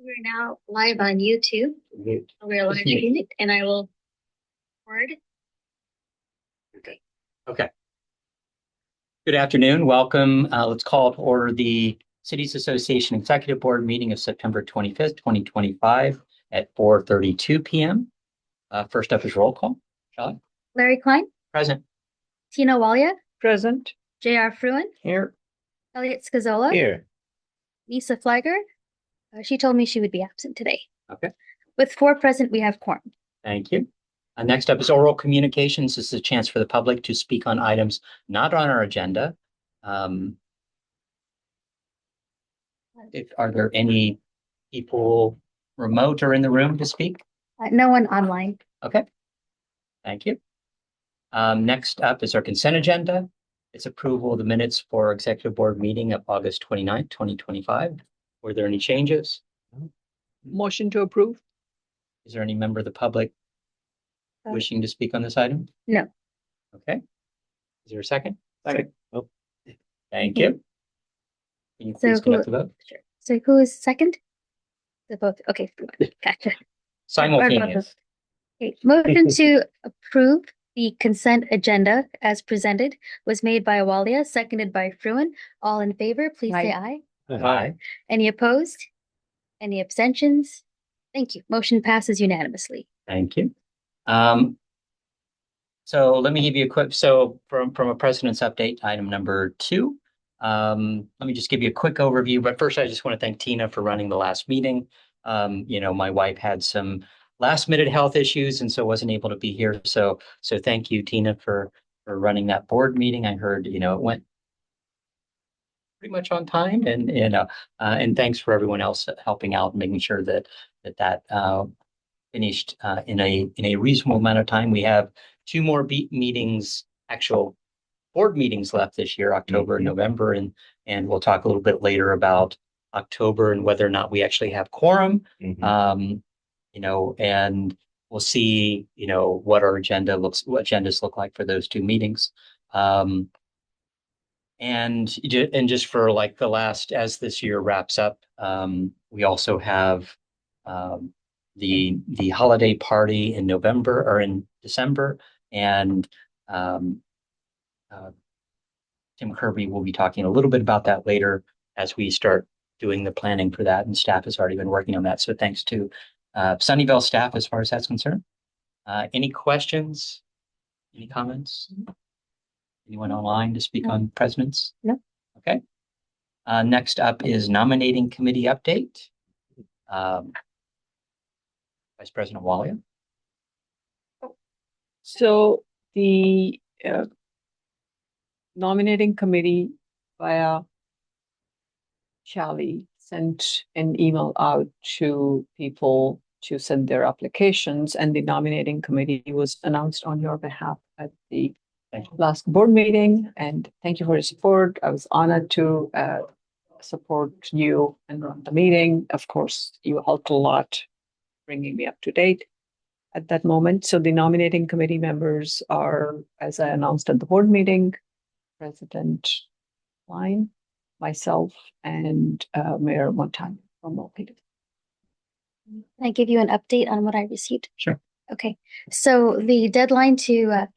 We're now live on YouTube. We're live streaming it, and I will record. Okay. Okay. Good afternoon. Welcome. Let's call to order the Cities Association Executive Board meeting of September 25th, 2025 at 4:32 p.m. First up is roll call. Shall Larry Klein, Present. Tina Walia, Present. J.R. Fruin, Here. Elliot Scazola, Here. Lisa Flagger. She told me she would be absent today. Okay. With 4 present, we have quorum. Thank you. Next up is oral communications. This is a chance for the public to speak on items not on our agenda. Are there any people remote or in the room to speak? No one online. Okay. Thank you. Next up is our consent agenda. It's approval of the minutes for executive board meeting of August 29th, 2025. Were there any changes? Motion to approve. Is there any member of the public wishing to speak on this item? No. Okay. Is there a second? Second. Oh. Thank you. Can you So please conduct the vote? Sure. So who is second? The both. Okay. Gotcha. Simultaneous. Okay. Motion to approve the consent agenda as presented was made by Awalia, seconded by Fruin. All in favor, please say aye. Aye. Any opposed? Any abstentions? Thank you. Motion passes unanimously. Thank you. So let me give you a quick, from a president's update, item number 2. Let me just give you a quick overview, but first I just want to thank Tina for running the last meeting. My wife had some last minute health issues and so wasn't able to be here. So thank you, Tina, for running that board meeting. I heard, it went pretty much on time, and thanks for everyone else helping out and making sure that finished in a reasonable amount of time. We have 2 more meetings, actual board meetings left this year, October and November, and we'll talk a little bit later about October and whether or not we actually have quorum. And we'll see, what our agendas look like for those 2 meetings. And just for like the last, as this year wraps up, we also have the holiday party in November or in December, and Tim Kirby will be talking a little bit about that later as we start doing the planning for that, and staff has already been working on that. So thanks to Sunnyvale staff as far as that's concerned. Any questions? Any comments? Anyone online to speak on presidents? No. Okay. Next up is nominating committee update. Vice President Walia. So the nominating committee via Charlie sent an email out to people to send their applications, and the nominating committee was announced on your behalf at the last board meeting. And thank you for your support. I was honored to support you and run the meeting. Of course, you helped a lot bringing me up to date at that moment. So the nominating committee members are, as I announced at the board meeting, President Klein, myself, and Mayor Montano from Milpitas. Can I give you an update on what I received? Sure. Okay. So the deadline to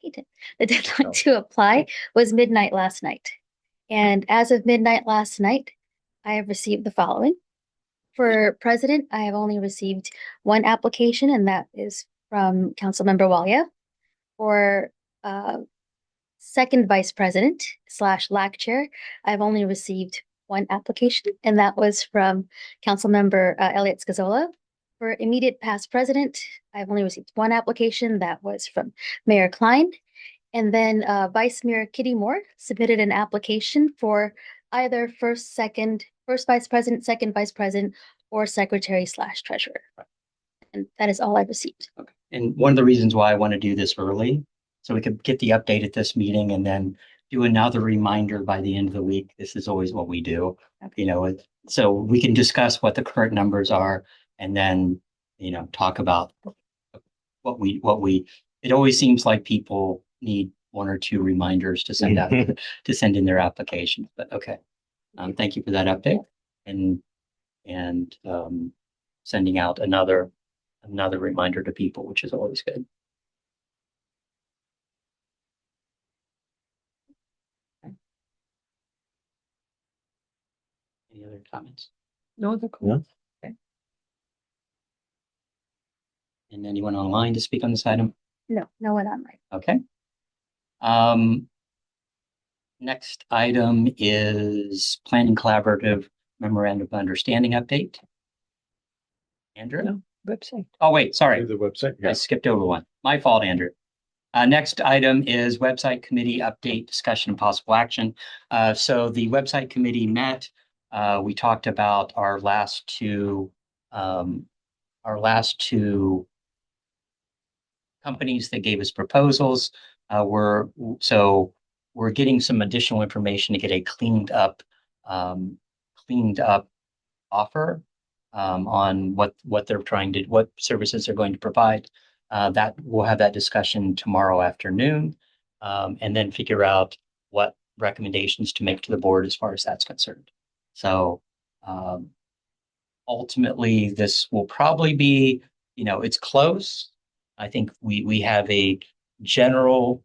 apply was midnight last night. And as of midnight last night, I have received the following. For president, I have only received 1 application, and that is from Councilmember Walia. For second vice president / LAC chair, I've only received 1 application, and that was from Councilmember Elliot Scazola. For immediate past president, I've only received 1 application. That was from Mayor Klein. And then Vice Mayor Kitty Moore submitted an application for either first vice president, second vice president, or secretary / treasurer. And that is all I've received. Okay. And one of the reasons why I want to do this early, so we could get the update at this meeting and then do another reminder by the end of the week. This is always what we do, Okay. So we can discuss what the current numbers are and then, talk about what we, it always seems like people need 1 or 2 reminders to send out, to send in their applications, but okay. Thank you for that update. And sending out another reminder to people, which is always good. Any other comments? No other comments? Okay. And anyone online to speak on this item? No, no one online. Okay. Next item is Planning Collaborative Memorandum of Understanding update. Andrew? No, website. Oh, wait, sorry. The website. I skipped over one. My fault, Andrew. Next item is website committee update, discussion, and possible action. So the website committee met. We talked about our last two companies that gave us proposals. We're getting some additional information to get a cleaned up offer on what they're what services they're going to provide. That we'll have that discussion tomorrow afternoon, and then figure out what recommendations to make to the board as far as that's concerned. So ultimately, this will probably be, it's close. I think we have a general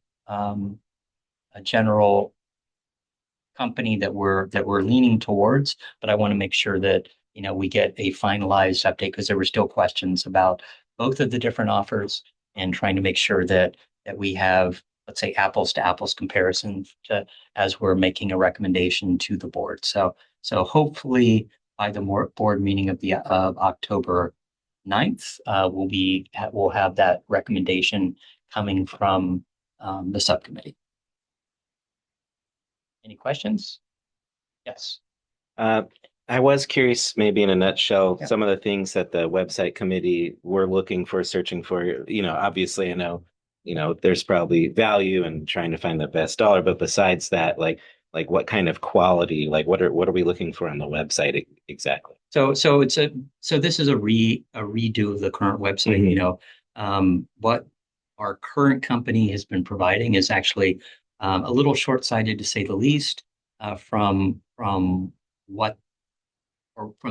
company that we're leaning towards, but I want to make sure that we get a finalized update because there were still questions about both of the different offers and trying to make sure that we have, let's say, apples to apples comparison as we're making a recommendation to the board. So hopefully by the board meeting of October 9th, we'll have that recommendation coming from the subcommittee. Any questions? Yes. I was curious, maybe in a nutshell, Yeah. some of the things that the website committee were looking for, searching for, obviously I know, there's probably value in trying to find the best dollar, but besides that, like what kind of quality, like what are we looking for on the website exactly? So this is a redo of the current website. Mhm. What our current company has been providing is actually a little short-sighted, to say the least, from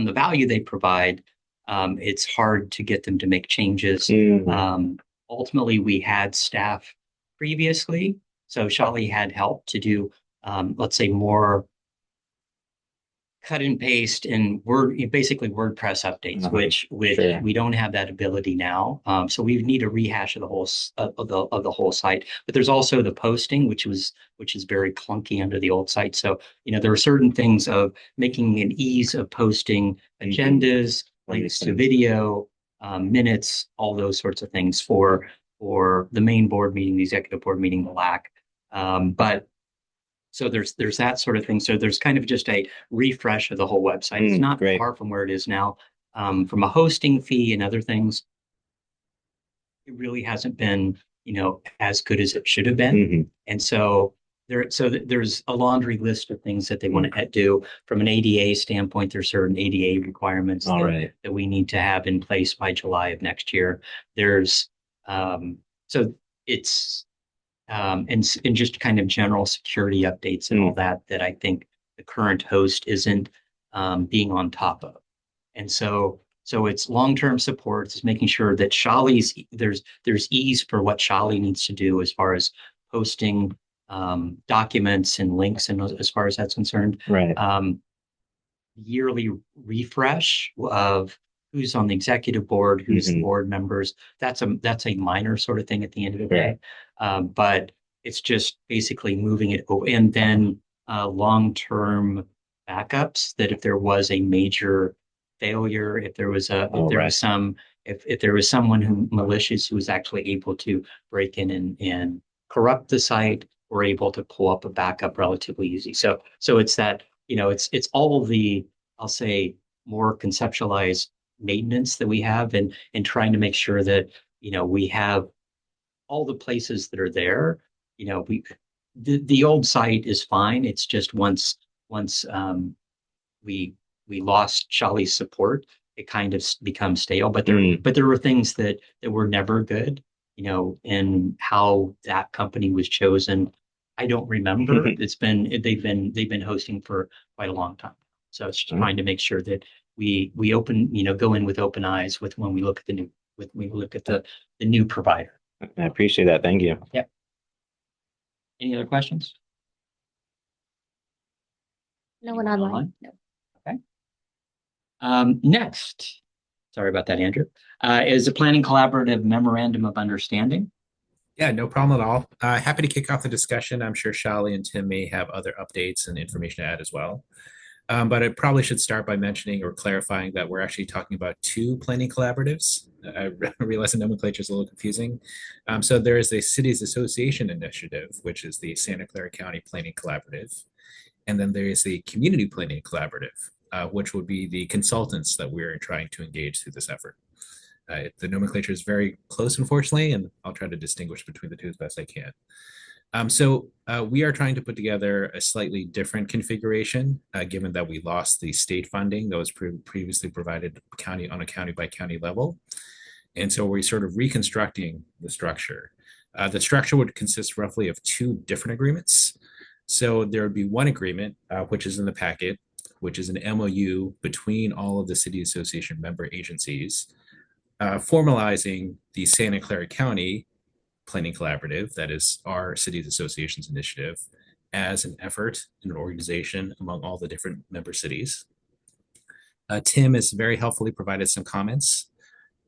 the value they provide. It's hard to get them to make changes. Mhm. Ultimately, we had staff previously, so Shali had help to do, let's say, more cut and paste and basically WordPress updates, which Sure. we don't have that ability now. So we need a rehash of the whole of the whole site. But there's also the posting, which is very clunky under the old site. So there are certain things of making an ease of posting agendas, links to video, minutes, all those sorts of things for the main board meeting, the executive board meeting, the LAC. But so there's that sort of thing. So there's kind of just a refresh of the whole website. It's not Great. far from where it is now. From a hosting fee and other things, it really hasn't been, as good as it should have been. Mhm. And so there's a laundry list of things that they want to do. From an ADA standpoint, there's certain ADA requirements All right. that we need to have in place by July of next year. There's so it's and just kind of general security updates and all that I think the current host isn't being on top of. And so it's long-term support. It's making sure that there's ease for what Shali needs to do as far as posting documents and links, and as far as that's concerned. Right. Yearly refresh of who's on the executive board, who's the board members. That's a minor sort of thing at the end of the day. But it's just basically moving it over, and then long-term backups that if there was a major failure, if there was someone who malicious who was actually able to break in and corrupt the site, we're able to pull up a backup relatively easy. So it's that, it's all of the, I'll say, more conceptualized maintenance that we have, and trying to make sure that we have all the places that are there. The old site is fine. It's just once we lost Shali's support, it kind of becomes stale. But there were things that were never good, and how that company was chosen, I don't remember. They've been hosting for quite a long time. So it's just trying to make sure that we open, go in with open eyes with when we look at the new provider. I appreciate that. Thank you. Any other questions? No one Anyone online? No. Next, sorry about that, Andrew, is the Planning Collaborative Memorandum of Understanding. Yeah, no problem at all. Happy to kick off the discussion. I'm sure Shali and Tim may have other updates and information to add as well. But I probably should start by mentioning or clarifying that we're actually talking about two planning collaboratives. I realize the nomenclature is a little confusing. So there is a Cities Association initiative, which is the Santa Clara County Planning Collaborative. And then there is the Community Planning Collaborative, which would be the consultants that we're trying to engage through this effort. The nomenclature is very close, unfortunately, and I'll try to distinguish between the two as best I can. We are trying to put together a slightly different configuration, given that we lost the state funding that was previously provided on a county by county level. And so we're sort of reconstructing the structure. The structure would consist roughly of two different agreements. So there would be one agreement, which is in the packet, which is an MOU between all of the City Association member agencies, formalizing the Santa Clara County Planning Collaborative, that is our cities associations initiative, as an effort and an organization among all the different member cities. Tim has very helpfully provided some comments,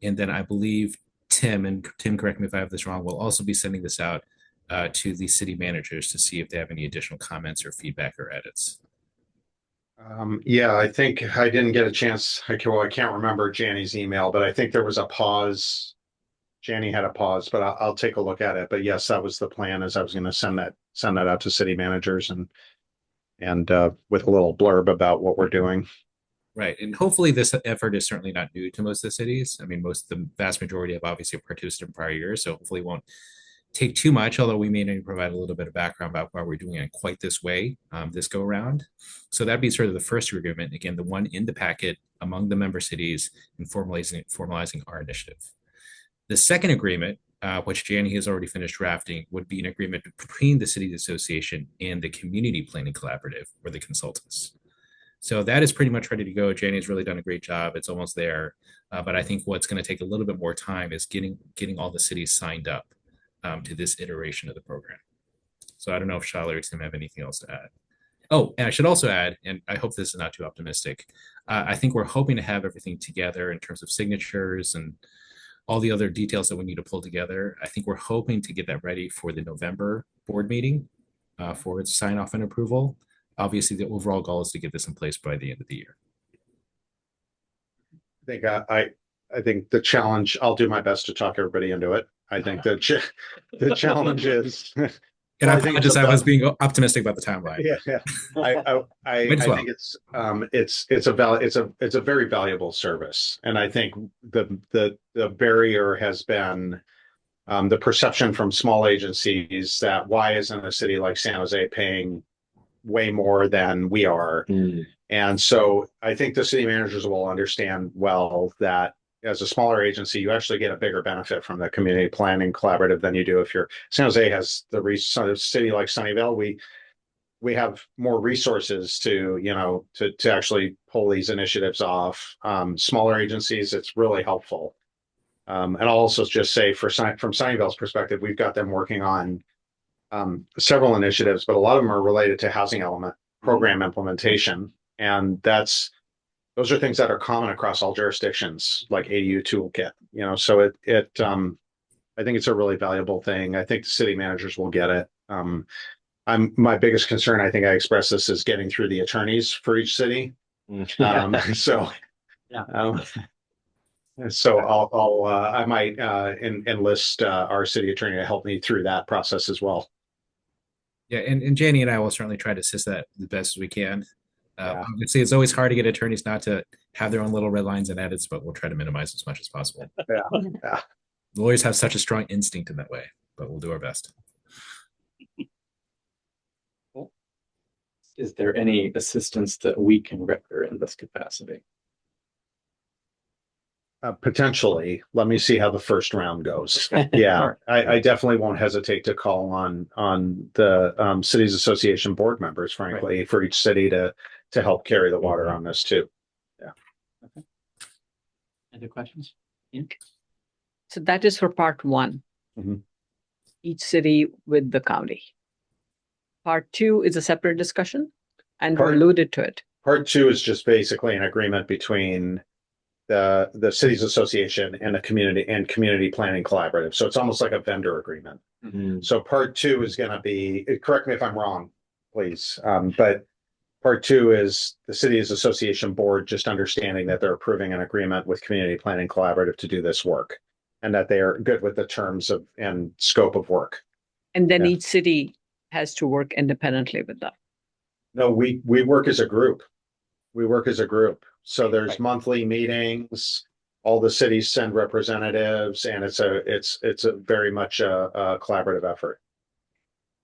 and then I believe Tim, correct me if I have this wrong, will also be sending this out to the city managers to see if they have any additional comments or feedback or edits. Yeah, I think I didn't get a chance. I can't remember Janny's email, but I think there was a pause. Janny had a pause, but I'll take a look at it. But yes, that was the plan, is I was going to send that out to city managers and with a little blurb about what we're doing. Right. And hopefully this effort is certainly not new to most of the cities. I mean, the vast majority have obviously participated in prior years, so hopefully it won't take too much, although we may need to provide a little bit of background about why we're doing it quite this way, this go around. So that'd be sort of the first agreement, again, the one in the packet among the member cities in formalizing our initiative. The second agreement, which Janny has already finished drafting, would be an agreement between the Cities Association and the Community Planning Collaborative, or the consultants. So that is pretty much ready to go. Janny has really done a great job. It's almost there. But I think what's going to take a little bit more time is getting all the cities signed up to this iteration of the program. So I don't know if Shali or Tim have anything else to add. Oh, and I should also add, and I hope this is not too optimistic, I think we're hoping to have everything together in terms of signatures and all the other details that we need to pull together. I think we're hoping to get that ready for the November board meeting for its sign off and approval. Obviously, the overall goal is to get this in place by the end of the year. I think the challenge, I'll do my best to talk everybody into it. I think the challenge is, And Well, I I think apologize, it's I about- was being optimistic about the timeline. yeah. I Might as well. think it's a very valuable service, and I think the barrier has been the perception from small agencies that why isn't a city like San Jose paying way more than we are? And so I think the city managers will understand well that as a smaller agency, you actually get a bigger benefit from the community planning collaborative than you do if you're San Jose has the city like Sunnyvale. We have more resources to actually pull these initiatives off. Smaller agencies, it's really helpful. And I'll also just say from Sunnyvale's perspective, we've got them working on several initiatives, but a lot of them are related to housing element program implementation. And those are things that are common across all jurisdictions, like ADU toolkit, so I think it's a really valuable thing. I think the city managers will get it. My biggest concern, I think I expressed this, is getting through the attorneys for each city. So I might enlist our city attorney to help me through that process as well. Yeah, and Janny and I will certainly try to assist that the best as we can. Yeah. Obviously, it's always hard to get attorneys not to have their own little red lines and edits, but we'll try to minimize as much as possible. Yeah. Lawyers have such a strong instinct in that way, but we'll do our best. Is there any assistance that we can render in this capacity? Potentially. Let me see how the first round goes. Yeah, I definitely won't hesitate to call on the cities association board members, frankly, for each city to help carry the water on this too. other questions? So that is for part one. Mhm. Each city with the county. Part two is a separate discussion, and Part- alluded to it. Part two is just basically an agreement between the cities association and the community planning collaborative. So it's almost like a vendor agreement. So part two is going to be, correct me if I'm wrong, please. But part two is the cities association board just understanding that they're approving an agreement with community planning collaborative to do this work, and that they are good with the terms of and scope of work. And then Yeah. each city has to work independently with that. No, we work as a group. We work as a group. So there's Right. monthly meetings. All the cities send representatives, and it's a very much a collaborative effort.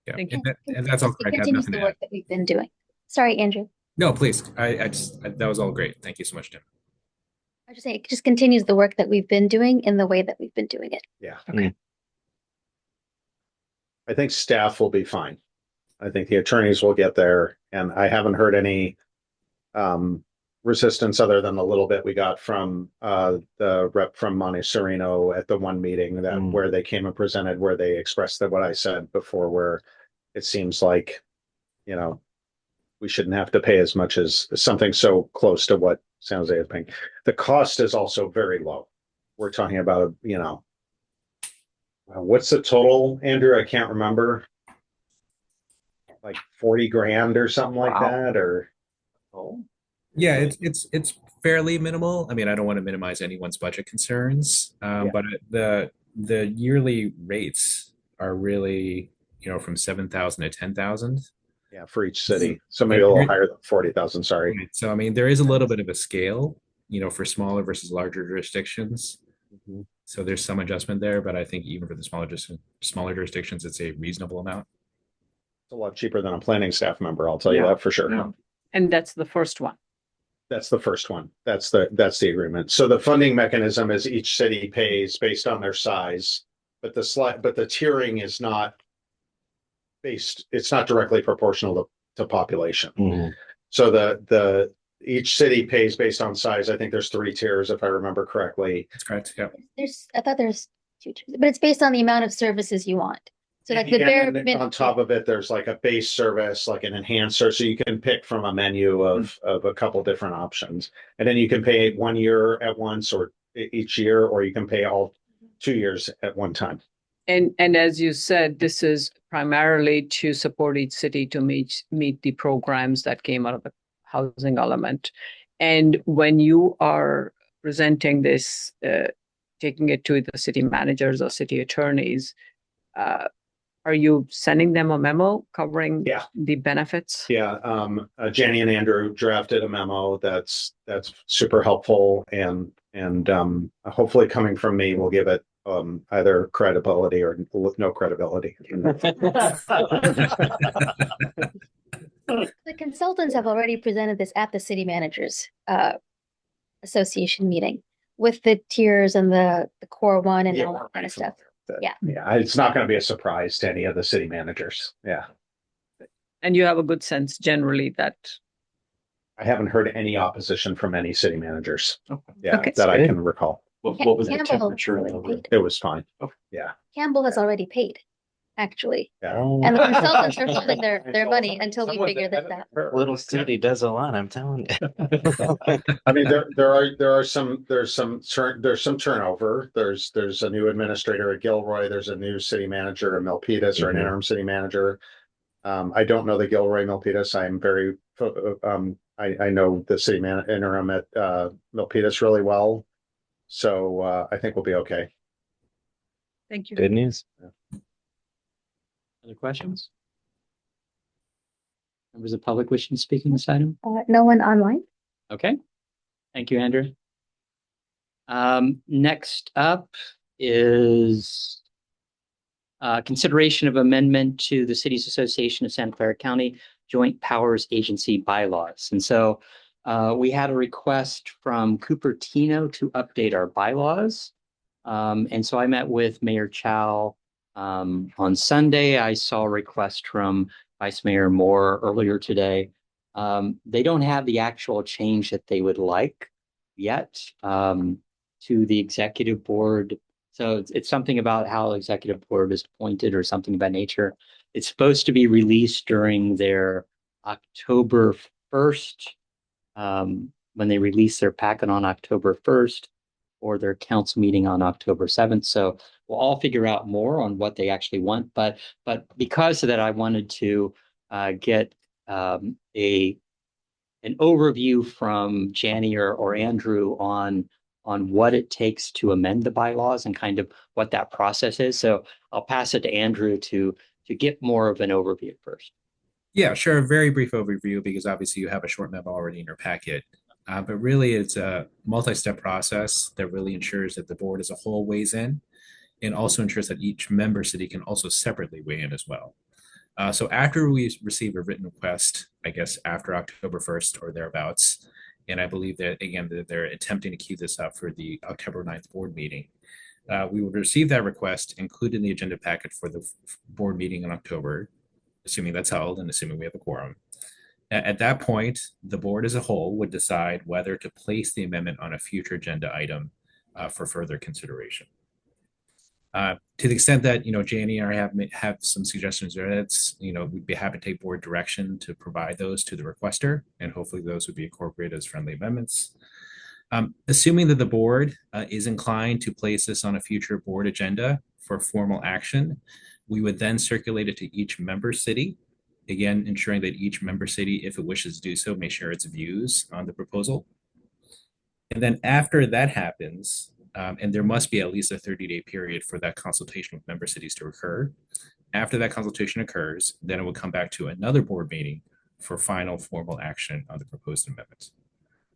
Yeah, Thank and that's all It correct. I have continues nothing the to work add. that we've been doing. Sorry, Andrew. No, please. That was all great. Thank you so much, Tim. I just say it just continues the work that we've been doing in the way that we've been doing it. Yeah. Okay. I think staff will be fine. I think the attorneys will get there, and I haven't heard any resistance other than the little bit we got from the rep from Monte Sereno at the one meeting that where they came and presented, where they expressed that what I said before, where it seems like, we shouldn't have to pay as much as something so close to what San Jose is paying. The cost is also very low. We're talking about, what's the total, Andrew? I can't remember. Like 40 grand or something like Wow. that, or Yeah, it's fairly minimal. I mean, I don't want to minimize anyone's budget concerns, Yeah. but the yearly rates are really, from 7,000 to 10,000. yeah, for each city. So maybe a little higher than 40,000, sorry. Right. So I mean, there is a little bit of a scale, for smaller versus larger jurisdictions. Mhm. So there's some adjustment there, but I think even for the smaller jurisdictions, it's a reasonable amount. It's a lot cheaper than a planning staff member, I'll tell you Yeah. that for sure. Yeah. And that's the first one. That's the first one. That's the agreement. So the funding mechanism is each city pays based on their size, but the tiering is not it's not directly proportional to population. So each city pays based on size. I think there's 3 tiers, if I remember correctly. That's correct. Yeah. I thought there's 2 tiers, but it's based on the amount of services you want. So like the bare And then minimum. on top of it, there's like a base service, like an enhancer. So you can pick from a menu of a couple different options. And then you can pay 1 year at once or each year, or you can pay all 2 years at one time. And as you said, this is primarily to support each city to meet the programs that came out of the housing element. And when you are presenting this, taking it to the city managers or city attorneys, are you sending them a memo covering Yeah. the benefits? Yeah, Jenny and Andrew drafted a memo that's super helpful, and hopefully coming from me will give it either credibility or no credibility. The consultants have already presented this at the city managers association meeting with the tiers and the core one and all that kind of stuff. Yeah. Yeah, it's not going to be a surprise to any of the city managers. Yeah, And you have a good sense generally that. I haven't heard any opposition from any city managers. Okay. Yeah, Okay. that I Good. can recall. What was the Campbell temperature in the already room? paid. It was fine. Okay. Yeah, Campbell has already paid, actually. yeah. And the consultants are holding their money until we figure this out. Little city does a lot, I'm telling you. I mean, there's some turnover. There's a new administrator at Gilroy. There's a new city manager at Milpitas, or an Mhm. interim city manager. I don't know the Gilroy Milpitas. I'm very I know the city interim at Milpitas really well. So I think we'll be okay. Thank you. Good news. Other questions? Members of the public wishing to speak on this item? No one online? Okay. Thank you, Andrew. Next up is consideration of amendment to the Cities Association of Santa Clara County Joint Powers Agency bylaws. And so we had a request from Cupertino to update our bylaws. And so I met with Mayor Chow on Sunday. I saw a request from Vice Mayor Moore earlier today. They don't have the actual change that they would like yet. to the executive board. So it's something about how executive board is appointed or something of that nature. It's supposed to be released during their October 1st, when they release their packet on October 1st, or their council meeting on October 7th. So we'll all figure out more on what they actually want. But because of that, I wanted to get an overview from Janny or Andrew on what it takes to amend the bylaws and kind of what that process is. So I'll pass it to Andrew to get more of an overview first. Yeah, sure. A very brief overview because obviously you have a short memo already in your packet. But really, it's a multi-step process that really ensures that the board as a whole weighs in and also ensures that each member city can also separately weigh in as well. So after we receive a written request, I guess after October 1st or thereabouts, and I believe that, again, that they're attempting to queue this up for the October 9th board meeting, we will receive that request, included in the agenda packet for the board meeting in October, assuming that's held and assuming we have a quorum. At that point, the board as a whole would decide whether to place the amendment on a future agenda item for further consideration. To the extent that, Janie and I have some suggestions or edits, we'd be happy to take board direction to provide those to the requester, and hopefully those would be incorporated as friendly amendments. Assuming that the board is inclined to place this on a future board agenda for formal action, we would then circulate it to each member city, again, ensuring that each member city, if it wishes to do so, may share its views on the proposal. And then after that happens, and there must be at least a 30-day period for that consultation with member cities to occur. After that consultation occurs, then it will come back to another board meeting for final formal action on the proposed amendments.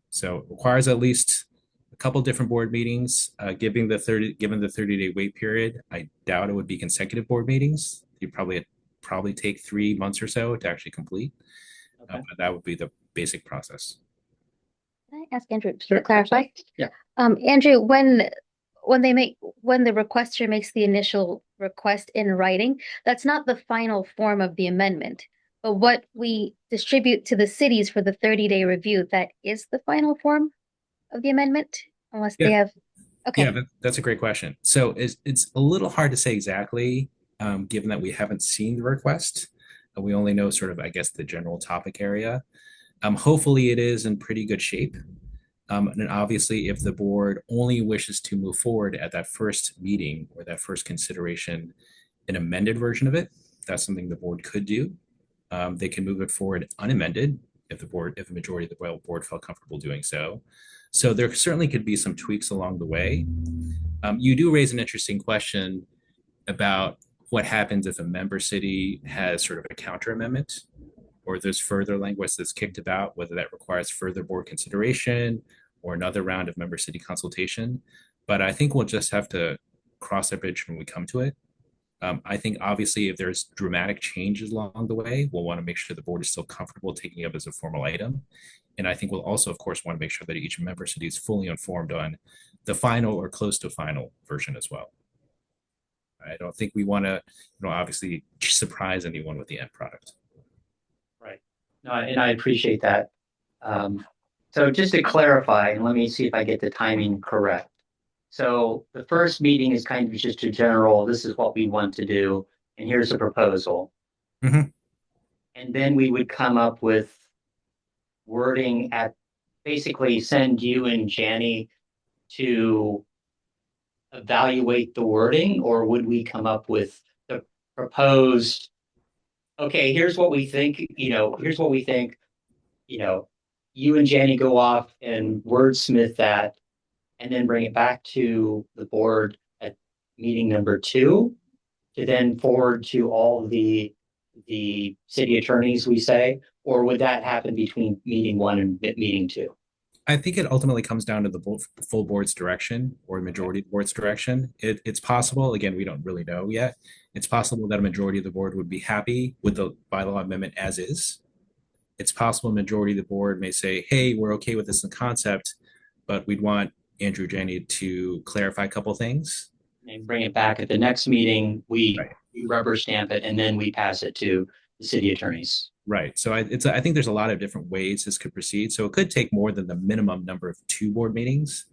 So it requires at least a couple different board meetings. Given the 30-day wait period, I doubt it would be consecutive board meetings. You probably take 3 months or so to actually complete. Okay. But that would be the basic process. Can I ask Andrew Sure. to clarify? Yeah. Andrew, when the requester makes the initial request in writing, that's not the final form of the amendment. But what we distribute to the cities for the 30-day review, that is the final form of the amendment, unless they have. Okay. Yeah, that's a great question. So it's a little hard to say exactly, given that we haven't seen the request. We only know sort of, I guess, the general topic area. Hopefully it is in pretty good shape. And obviously, if the board only wishes to move forward at that first meeting or that first consideration, an amended version of it, that's something the board could do. They can move it forward unamended if the majority of the board felt comfortable doing so. So there certainly could be some tweaks along the way. You do raise an interesting question about what happens if a member city has sort of a counter amendment, or there's further language that's kicked about, whether that requires further board consideration or another round of member city consultation. But I think we'll just have to cross that bridge when we come to it. I think obviously if there's dramatic changes along the way, we'll want to make sure the board is still comfortable taking it up as a formal item. And I think we'll also, of course, want to make sure that each member city is fully informed on the final or close to final version as well. I don't think we want to, obviously surprise anyone with the end product. Right. No, and I appreciate that. So just to clarify, and let me see if I get the timing correct. So the first meeting is kind of just a general, this is what we want to do, and here's a proposal. Mhm. And then we would come up with wording basically send you and Janny to evaluate the wording, or would we come up with the proposed, okay, here's what we think, here's what we think, you and Janny go off and wordsmith that, and then bring it back to the board at meeting number 2 to then forward to all the city attorneys, we say, or would that happen between meeting 1 and meeting 2? I think it ultimately comes down to the full board's direction or majority of the board's direction. It's possible, again, we don't really know yet. It's possible that a majority of the board would be happy with the bylaw amendment as is. It's possible a majority of the board may say, hey, we're okay with this in concept, but we'd want Andrew Janney to clarify a couple things. And bring it back at the next meeting, we rubber stamp it, and then we pass it to the city attorneys. Right. So I think there's a lot of different ways this could proceed. So it could take more than the minimum number of 2 board meetings.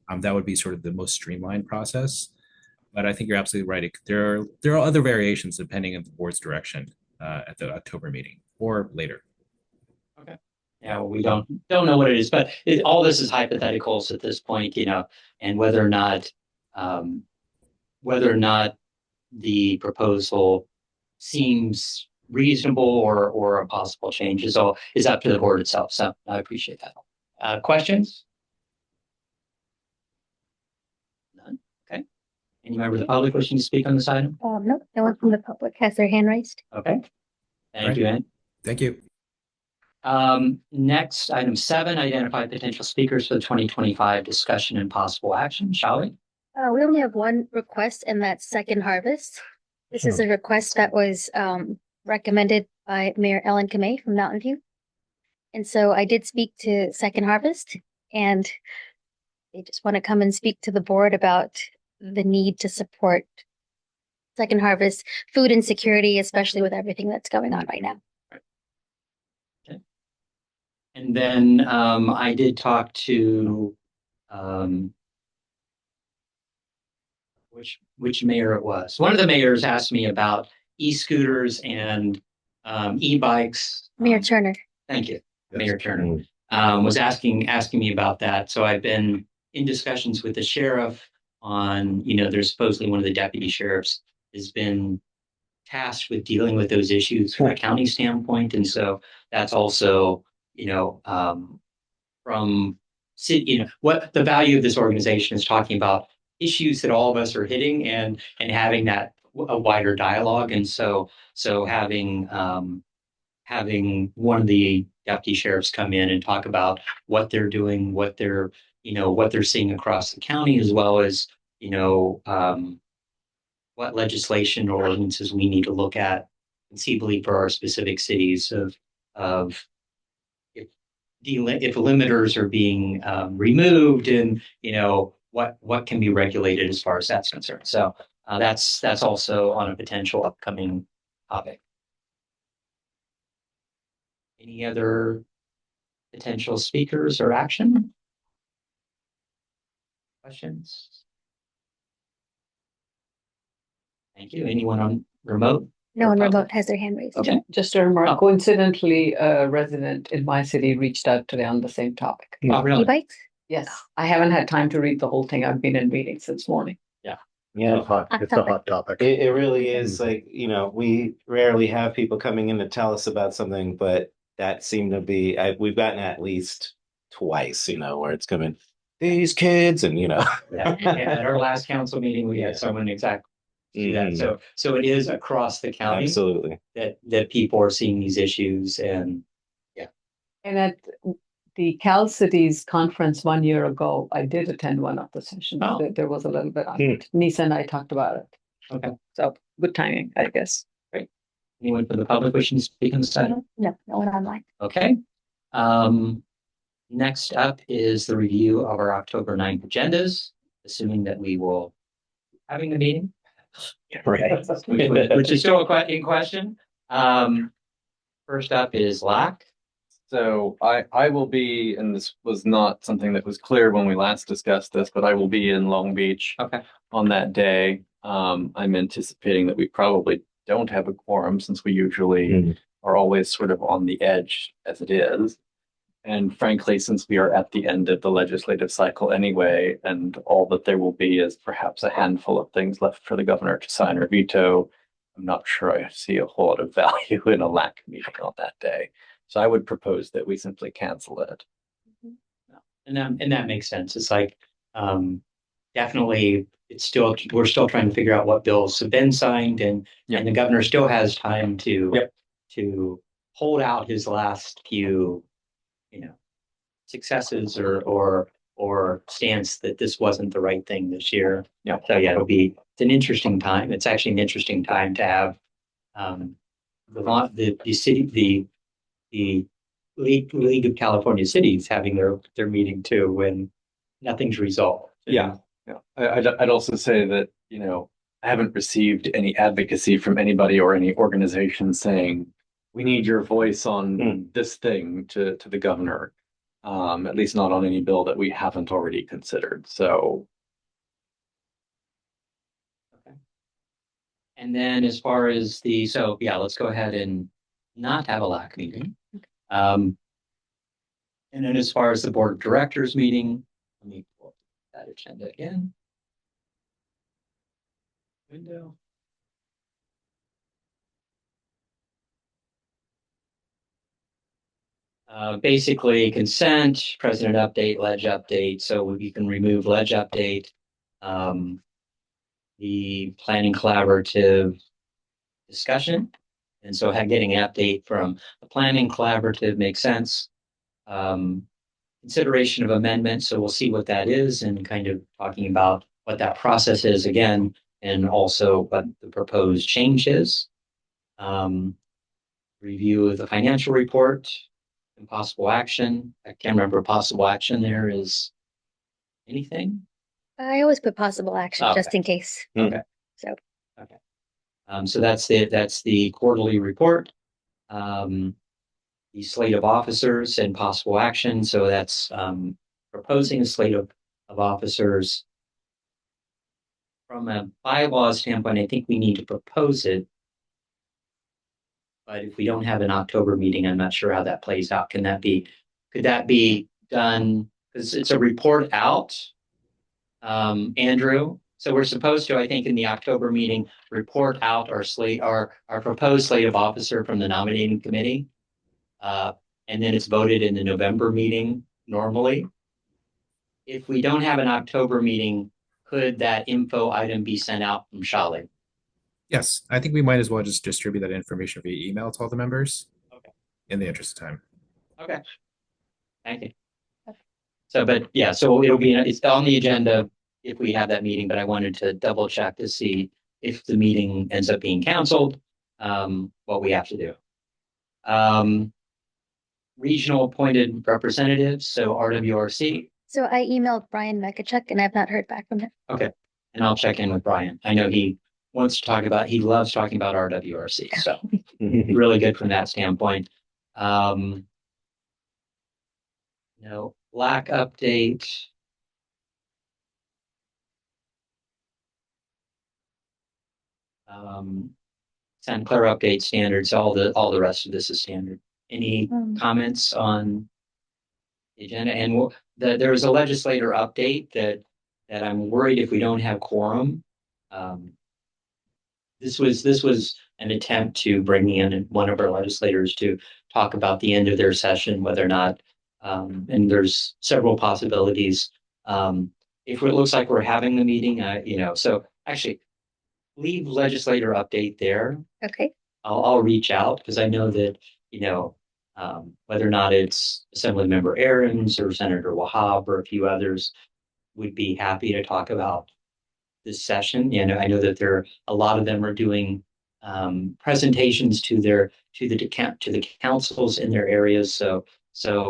That would be sort of the most streamlined process. But I think you're absolutely right. There are other variations depending on the board's direction at the October meeting or later. Okay. Yeah, well, we don't know what it is, but all this is hypotheticals at this point, and whether or not the proposal seems reasonable or a possible change is up to the board itself. So I appreciate that. Questions? None. Okay. Any member of the public wishing to speak on this item? No, no one from the public has their hand raised. Okay. Thank Right. you, Ann. Thank you. Next, item 7, identify potential speakers for the 2025 discussion and possible action. Shall we? We only have one request, and that's Second Harvest. This is a request that was recommended by Mayor Ellen Kamei from Mountain View. And so I did speak to Second Harvest, and they just want to come and speak to the board about the need to support Second Harvest food insecurity, especially with everything that's going on right now. And then I did talk to which mayor it was. One of the mayors asked me about e-scooters and e-bikes. Mayor Turner. Thank you, Yes. Mayor Turner. Was asking me about that. So I've been in discussions with the sheriff on, there's supposedly one of the deputy sheriffs has been tasked with dealing with those issues from a county standpoint. And so that's also, from city, what the value of this organization is talking about issues that all of us are hitting and having that a wider dialogue. And so having one of the deputy sheriffs come in and talk about what they're doing, what they're seeing across the county, as well as, what legislation or ordinances we need to look at conceivably for our specific cities of if limiters are being removed and, what can be regulated as far as that's concerned. So that's also on a potential upcoming topic. Any other potential speakers or action? Questions? Thank you. Anyone on remote? No one remote has their hand raised. Okay. Just a remark, Oh. coincidentally, a resident in my city reached out today on the same topic. Oh, really? E-bikes? Yes, I haven't had time to read the whole thing. I've been in meetings since morning. Yeah, It's a hot topic. it really is like, we rarely have people coming in to tell us about something, but that seemed to be, we've gotten at least twice, where it's coming, these kids and, Yeah. At our last council meeting, we had someone exactly do that. Mhm. So it is across the county Absolutely. that people are seeing these issues and And at the Cal Cities conference 1 year ago, I did attend one of the sessions. Oh. There was a little bit on it. Nisa and I talked about it. Okay. So good timing, I guess. anyone from the public wishing to speak on this item? No, no one online. Okay. Next up is the review of our October 9th agendas, assuming that we will having the meeting. Right. Which is still in question. First up is LAC. So I will be, and this was not something that was clear when we last discussed this, but I will be in Long Beach Okay. on that day. I'm anticipating that we probably don't have a quorum since we usually Mhm. are always sort of on the edge as it is. And frankly, since we are at the end of the legislative cycle anyway, and all that there will be is perhaps a handful of things left for the governor to sign or veto, I'm not sure I see a whole lot of value in a LAC meeting on that day. So I would propose that we simply cancel it. And that makes sense. It's like, definitely we're still trying to figure out what bills have been signed and the governor still has time to hold out his last few, successes or stance that this wasn't the right thing this year. Yeah. So it's an interesting time. It's actually an interesting time to have, the League of California Cities having their meeting too when nothing's resolved. Yeah. I'd also say that, I haven't received any advocacy from anybody or any organization saying, we need your voice on this thing to the governor. At least not on any bill that we haven't already considered. So And then as far as so yeah, let's go ahead and not have a LAC meeting. And then as far as the board of directors meeting, let me pull up that agenda again. Window. Basically consent, president update, ledge update. So you can remove ledge update. The planning collaborative discussion. And so getting an update from the planning collaborative makes sense. Consideration of amendments. So we'll see what that is and kind of talking about what that process is again, and also what the proposed change is. Review of the financial report and possible action. I can't remember possible action there is anything. I always put possible action just Okay. in case. Okay. So Okay. So that's the quarterly report. The slate of officers and possible action. So that's proposing a slate of officers. From a bylaw standpoint, I think we need to propose it. But if we don't have an October meeting, I'm not sure how that plays out. Could that be done? Because it's a report out, Andrew. So we're supposed to, I think, in the October meeting, report out our proposed slate of officer from the nominating committee. And then it's voted in the November meeting normally. If we don't have an October meeting, could that info item be sent out from Shali? Yes, I think we might as well just distribute that information via email to all the members. Okay. In the interest of time. Okay. Thank you. So, but yeah, so it's on the agenda if we have that meeting, but I wanted to double check to see if the meeting ends up being canceled, what we have to do. Regional appointed representatives, so RWRC. so I emailed Brian Mekachuk and I've not heard back from him. Okay. And I'll check in with Brian. I know he loves talking about RWRC. So really good from that standpoint. LAC update. Santa Clara update standards, all the rest of this is standard. Any comments on the agenda? And there was a legislator update that I'm worried if we don't have quorum. This was an attempt to bring in one of our legislators to talk about the end of their session, whether or not, and there's several possibilities. If it looks like we're having the meeting, so actually leave legislator update there. Okay. I'll reach out because I know that, whether or not it's Assemblymember Aarons or Senator Wahab or a few others would be happy to talk about this session. I know that a lot of them are doing presentations to the councils in their areas. So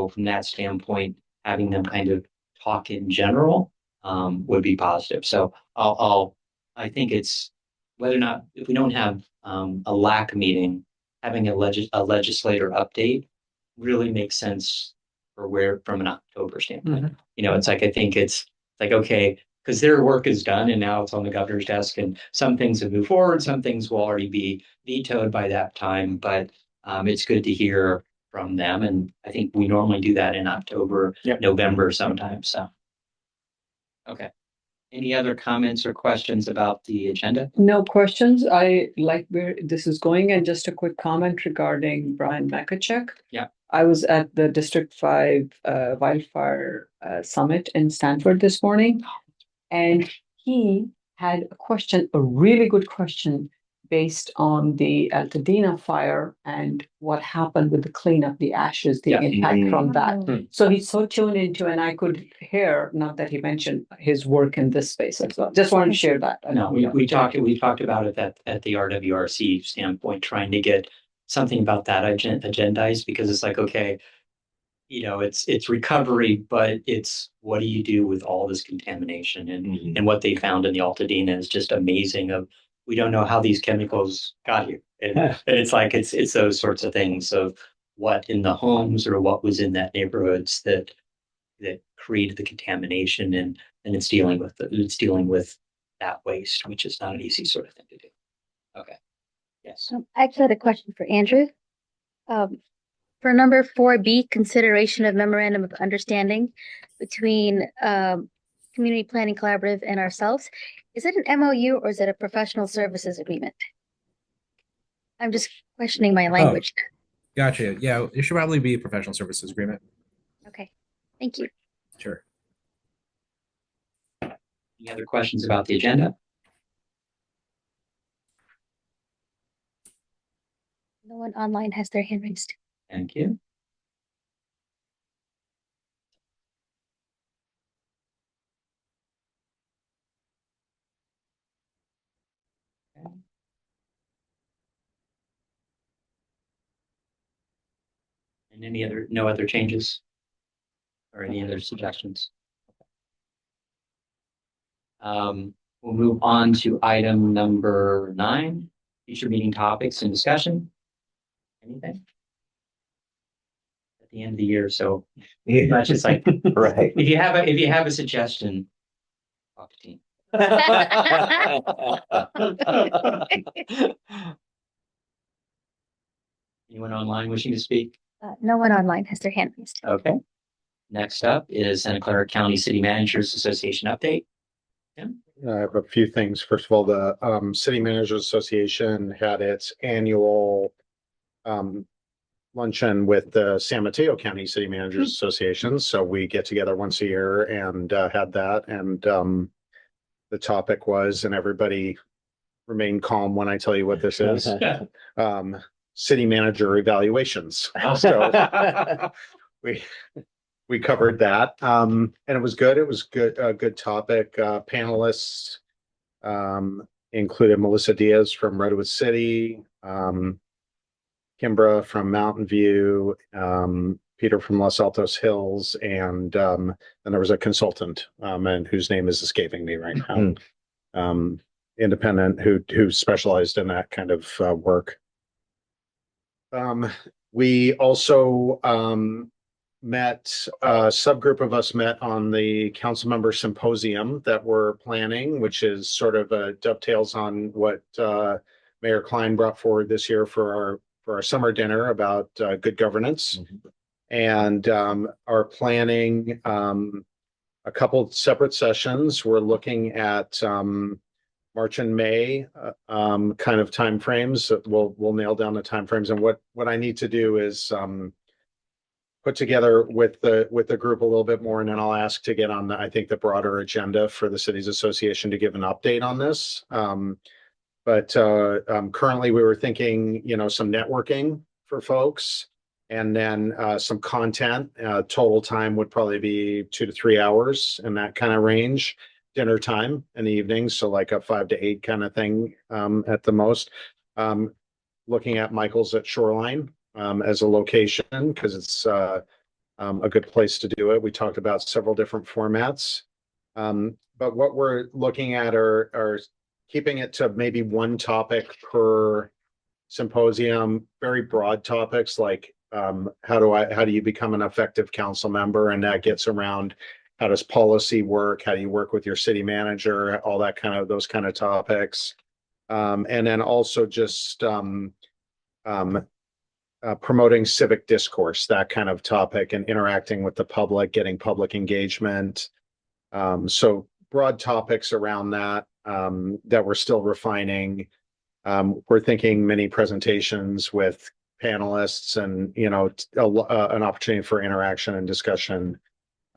from that standpoint, having them kind of talk in general would be positive. So I think it's whether or not if we don't have a LAC meeting, having a legislator update really makes sense from an October standpoint. It's like I think it's like okay, because their work is done and now it's on the governor's desk and some things have moved forward, some things will already be vetoed by that time, but it's good to hear from them. And I think we normally do that in October, November sometimes. So, okay. Any other comments or questions about the agenda? No questions. I like where this is going. And just a quick comment regarding Brian Mekachuk. Yeah. I was at the District 5 Wildfire Summit in Stanford this morning. And he had a question, a really good question based on the Altadena fire and what happened with the cleanup, the ashes, the impact from that. So he's so tuned into, and I could hear, not that he mentioned his work in this space as well. Just wanted to share that. No, we talked about it at the RWRC standpoint, trying to get something about that agendized because it's like, okay, it's recovery, but it's what do you do with all this contamination and what they found in the Altadena is just amazing. We don't know how these chemicals got here, and it's like it's those sorts of things of what in the homes or what was in that neighborhoods that that created the contamination, and it's dealing with that waste, which is not an easy sort of thing to do. Okay. Yes. I actually had a question for Andrew. For number 4B, consideration of memorandum of understanding between Community Planning Collaborative and ourselves. Is it an MOU or is it a professional services agreement? I'm just questioning my language. Gotcha. Yeah, it should probably be a professional services agreement. Okay, thank you. Sure. Any other questions about the agenda? No one online has their hand raised. Thank you. Okay. And no other changes or any other suggestions? We'll move on to item number 9, future meeting topics and discussion. Anything? At the end of the year, so it's just like Right. if you have a suggestion, talk to team. Anyone online wishing to speak? No one online has their hand raised. Okay. Next up is Santa Clara County City Managers Association update. I have a few things. First of all, the City Managers Association had its annual luncheon with the San Mateo County City Managers Association. So we get together once a year and had that. And the topic was, and everybody remain calm when I tell you what this is, city manager evaluations. So we covered that, and it was good. It was good, a good topic. Panelists included Melissa Diaz from Redwood City, Kimbra from Mountain View, Peter from Los Altos Hills, and then there was a consultant, and whose name is escaping me right now. Independent who specialized in that kind of work. We also met, a subgroup of us met on the council member symposium that we're planning, which is sort of dovetails on what Mayor Klein brought forward this year for our summer dinner about good governance. And are planning a couple separate sessions. We're looking at March and May kind of timeframes. We'll nail down the timeframes. And what I need to do is put together with the group a little bit more, and then I'll ask to get on I think the broader agenda for the cities association to give an update on this. But currently we were thinking, some networking for folks, and then some content. Total time would probably be 2 to 3 hours in that kind of range. Dinner time in the evening, so like a 5 to 8 kind of thing at the most. Looking at Michael's at Shoreline as a location, because it's a good place to do it. We talked about several different formats, but what we're looking at are keeping it to maybe one topic per symposium, very broad topics like how do you become an effective council member, and that gets around how does policy work, how do you work with your city manager, all that those kind of topics, and then also just promoting civic discourse, that kind of topic, and interacting with the public, getting public engagement. So broad topics around that that we're still refining. We're thinking mini presentations with panelists, and an opportunity for interaction and discussion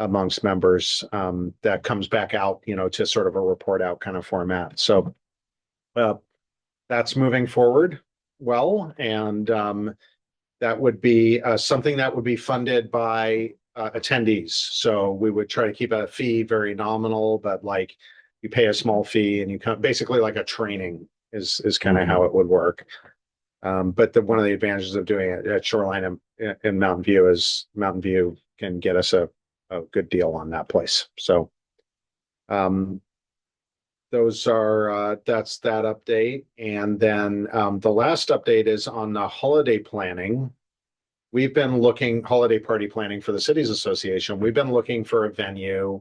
amongst members that comes back out, to sort of a report out kind of format. So that's moving forward well, and that would be something that would be funded by attendees. So we would try to keep a fee very nominal, but like you pay a small fee and you come, basically like a training is kind of how it would work. But one of the advantages of doing it at Shoreline and Mountain View is Mountain View can get us a good deal on that place. So those are that's that update. And then the last update is on the holiday planning. we've been looking holiday party planning for the cities association. We've been looking for a venue.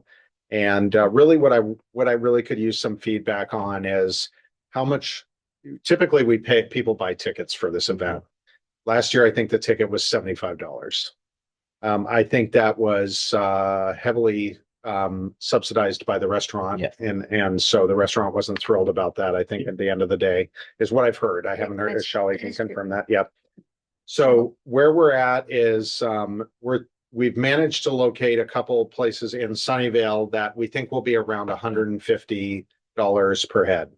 And really what I really could use some feedback on is how much typically we pay people buy tickets for this event. Last year, I think the ticket was $75. I think that was heavily subsidized by the restaurant. Yeah. And so the restaurant wasn't thrilled about that, I think, at the end of the day, is what I've heard. I haven't heard, that's- Shelley that can is true. confirm that. Yep. So where we're at is we've managed to locate a couple places in Sunnyvale that we think will be around $150 per head.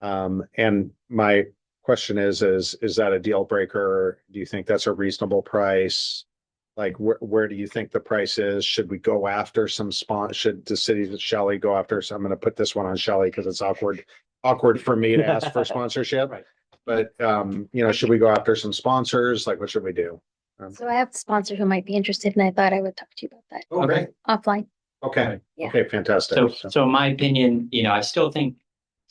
And my question is that a deal breaker? Do you think that's a reasonable price? Like, where do you think the price is? Should we go after some should the city, Shelley, go after? So I'm going to put this one on Shelley because it's awkward for me to ask for sponsorship. Right. But, should we go after some sponsors? Like, what should we do? So I have a sponsor who might be interested, and I thought I would talk to you about that Okay. offline. Okay. Yeah. Okay. Fantastic. So in my opinion, I still think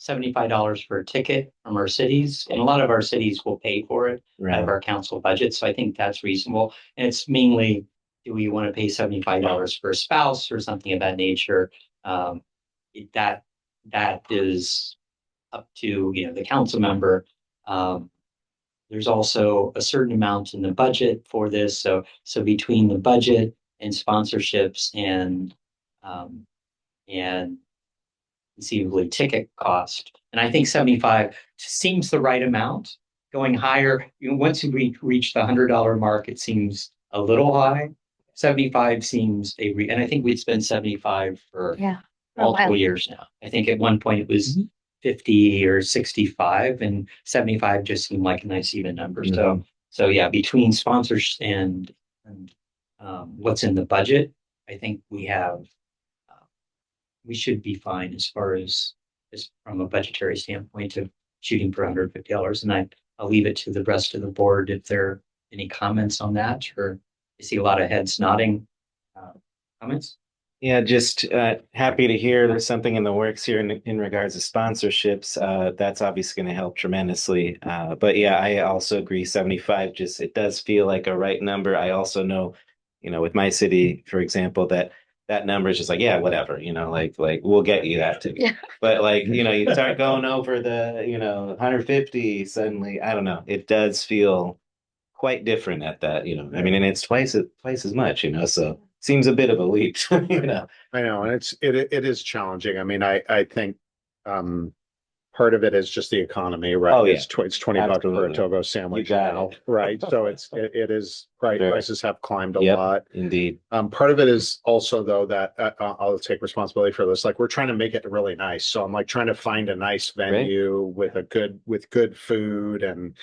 $75 for a ticket from our cities, and a lot of our cities will pay for it out of our council budget. So I think that's reasonable. And it's mainly, do we want to pay $75 for a spouse or something of that nature? That is up to, the council member. There's also a certain amount in the budget for this. So between the budget and sponsorships and conceivably ticket cost. And I think 75 seems the right amount. Going higher, once we reach the $100 mark, it seems a little high. 75 seems and I think we'd spend 75 for Yeah. multiple years now. I think at one point it was 50 or 65, and 75 just seemed like a nice even number. So yeah, between sponsors and what's in the budget, I think we should be fine as far as from a budgetary standpoint of shooting for $150. And I'll leave it to the rest of the board if there are any comments on that, or I see a lot of heads nodding. Comments? Yeah, just happy to hear there's something in the works here in regards to sponsorships. That's obviously going to help tremendously. But yeah, I also agree 75, it does feel like a right number. I also know, with my city, for example, that number is just like, yeah, whatever, like we'll get you that too. Yeah. But you start going over the, 150 suddenly, I don't know. It does feel quite different at that, I mean, and it's twice as much, so seems a bit of a leap, I know, and it is challenging. I mean, I think part of it is just the economy, right? Oh, yeah. It's $20 for a Absolutely. Togo sandwich You got now, it. right? So it is right. Sure. Prices have climbed a Yep. lot. Indeed. Part of it is also though that I'll take responsibility for this. Like, we're trying to make it really nice. So I'm like trying to find a nice venue with good food, and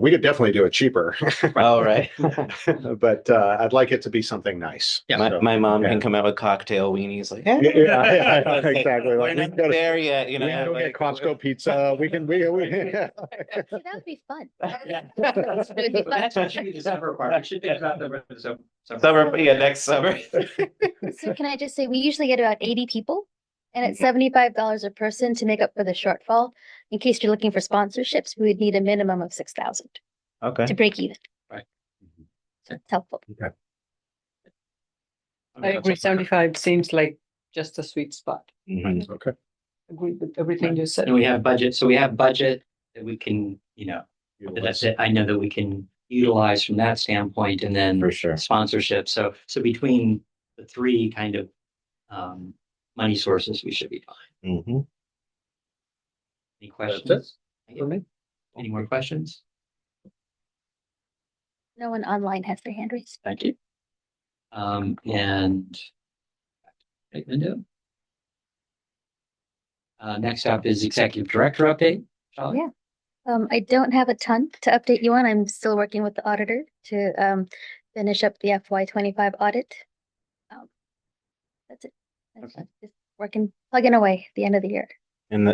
we could definitely do it cheaper. All right. But I'd like it to be something nice. Yeah. My mom Yeah. can come out with cocktail weenies like, hey, Yeah, exactly. we're Like, we not can go to- there yet, We can go like, get Costco pizza. We can. Yeah. See, that would be fun. That's what should be the summer part. We should think about the Summer, yeah, next summer. So can I just say, we usually get about 80 people, and it's $75 a person to make up for the shortfall. In case you're looking for sponsorships, we would need a minimum of 6,000 Okay. to break even. Right. It's helpful. I agree, 75 seems like just a sweet spot. Mhm. Okay. Agree with everything you said. And we have budget, so we have budget that we can, that I know that we can utilize from that standpoint, and then For sure. sponsorship. So between the three kind of money sources, we should be fine. Mhm. Any questions? For me. Any more questions? No one online has their hand raised. Thank you. And Linda. Next up is executive director update. Charlotte? Yeah. I don't have a ton to update you on. I'm still working with the auditor to finish up the FY25 audit. That's it. Okay. Just plugging away at the end of the year. And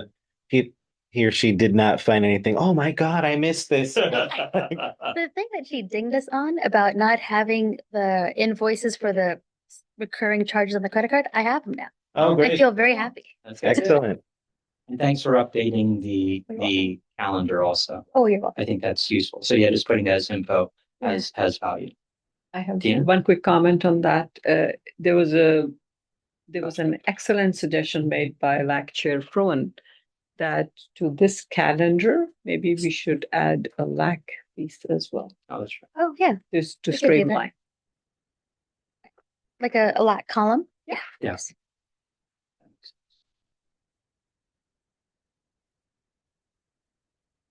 he or she did not find anything. Oh my God, I missed this. The thing that she dinged us on about not having the invoices for the recurring charges on the credit card, I have them now. Oh, I great. feel very happy. That's good. Excellent. And thanks for updating the calendar also. Oh, you're welcome. I think that's useful. So yeah, just putting that as info. has value. I have Tina? one quick comment on that. There was an excellent suggestion made by LAC Chair Fruin that to this calendar, maybe we should add a LAC piece as well. Oh, that's right. Oh, yeah, Just to We could do that. streamline. like a lat column. Yeah. Yeah. Yes.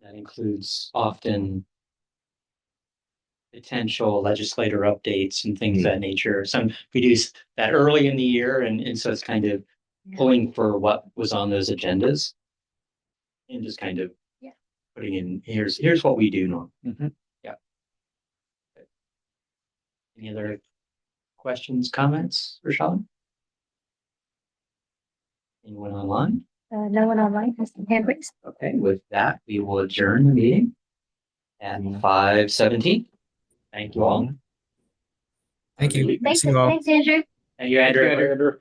That includes often potential legislator updates and things of that nature. Some we do that early in the year, and so it's kind of pulling for what was on those agendas, and just kind of putting in here's what we do normally. Yeah. Any other questions, comments, Rochelle? Anyone online? No one online has some hand raised. Okay, with that, we will adjourn the meeting at 5:17. Thank you all. Thank you. Thanks, See you all. thanks, Andrew. Thank you, Andrew.